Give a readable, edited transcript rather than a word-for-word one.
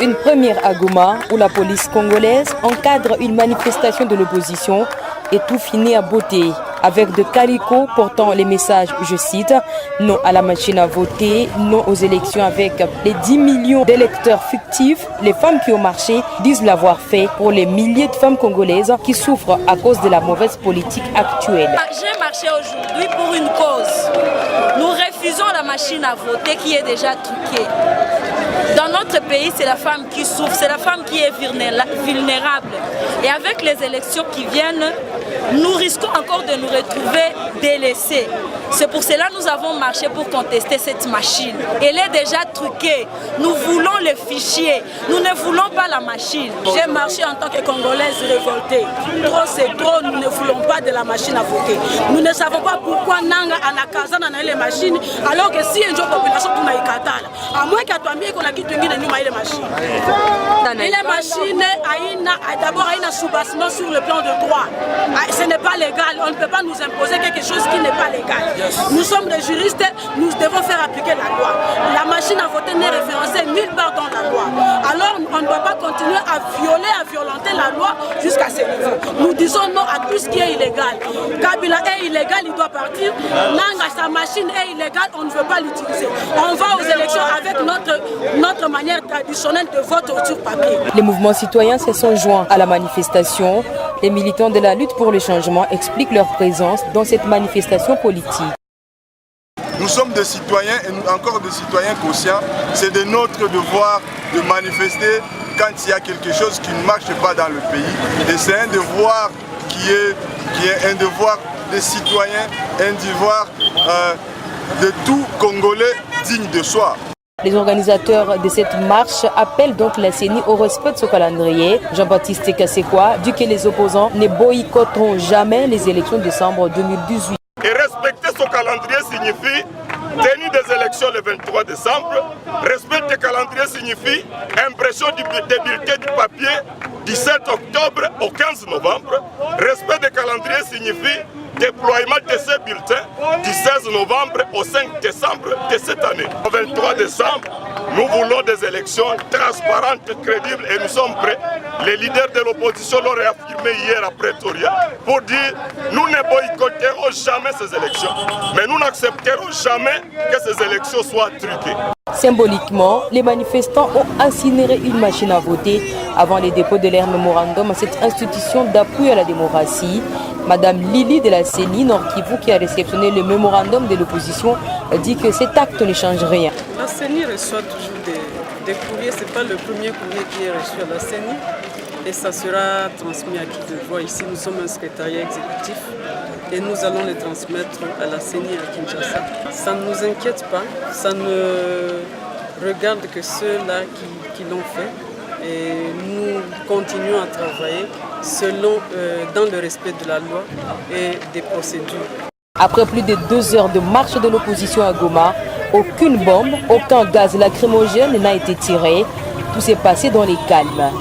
Une première à Goma où la police congolaise encadre une manifestation de l'opposition et tout finit à beauté avec de calicots portant les messages, je cite, non à la machine à voter, non aux élections avec les 10 millions d'électeurs fictifs. Les femmes qui ont marché disent l'avoir fait pour les milliers de femmes congolaises qui souffrent à cause de la mauvaise politique actuelle. J'ai marché aujourd'hui pour une cause. Nous refusons la machine à voter qui est déjà truquée. Dans notre pays, c'est la femme qui souffre, c'est la femme qui est vulnérable. Et avec les élections qui viennent, nous risquons encore de nous retrouver délaissés. C'est pour cela que nous avons marché pour contester cette machine. Elle est déjà truquée. Nous voulons le fichier. Nous ne voulons pas la machine. J'ai marché en tant que Congolaise révoltée. Trop c'est trop, nous ne voulons pas de la machine à voter. Nous ne savons pas pourquoi Nanga anakaza na les machines alors que si une population pour naikatala. À moins qu'à toi qu'on a quitté une machine. Et les machines, d'abord, il y a un soubassement sur le plan de droit. Ce n'est pas légal. On ne peut pas nous imposer quelque chose qui n'est pas légal. Nous sommes des juristes, nous devons faire appliquer la loi. La machine à voter n'est référencée nulle part dans la loi. Alors on ne doit pas continuer à violenter la loi jusqu'à ce niveau. Nous disons non à tout ce qui est illégal. Kabila est illégal, il doit partir. Nanga, sa machine est illégale, on ne veut pas l'utiliser. On va aux élections avec notre manière traditionnelle de vote sur papier. Les mouvements citoyens se sont joints à la manifestation. Les militants de la lutte pour le changement expliquent leur présence dans cette manifestation politique. Nous sommes des citoyens et encore des citoyens conscients. C'est de notre devoir de manifester quand il y a quelque chose qui ne marche pas dans le pays. Et c'est un devoir qui est un devoir des citoyens, un devoir de tout Congolais digne de soi. Les organisateurs de cette marche appellent donc la CENI au respect de ce calendrier. Jean-Baptiste Kassekwa dit que les opposants ne boycotteront jamais les élections de décembre 2018. Et respecter ce calendrier signifie tenue des élections le 23 décembre. Respect du calendrier signifie impression des bulletins du papier du 7 octobre au 15 novembre. Respect du calendrier signifie déploiement de ces bulletins du 16 novembre au 5 décembre de cette année. Au 23 décembre, nous voulons des élections transparentes, crédibles et nous sommes prêts. Les leaders de l'opposition l'ont réaffirmé hier à Pretoria pour dire nous ne boycotterons jamais ces élections, mais nous n'accepterons jamais que ces élections soient truquées. Symboliquement, les manifestants ont incinéré une machine à voter avant les dépôts de leur mémorandum à cette institution d'appui à la démocratie. Madame Lili de la CENI Nord Kivu, qui a réceptionné le mémorandum de l'opposition, dit que cet acte ne change rien. La CENI reçoit toujours des courriers, ce n'est pas le premier courrier qui est reçu à la CENI et ça sera transmis à qui le voit. Ici, nous sommes un secrétariat exécutif et nous allons les transmettre à la CENI à Kinshasa. Ça ne nous inquiète pas, ça ne regarde que ceux-là qui l'ont fait. Et nous continuons à travailler dans le respect de la loi et des procédures. Après plus de 2 heures de marche de l'opposition à Goma, aucune bombe, aucun gaz lacrymogène n'a été tiré. Tout s'est passé dans les calmes.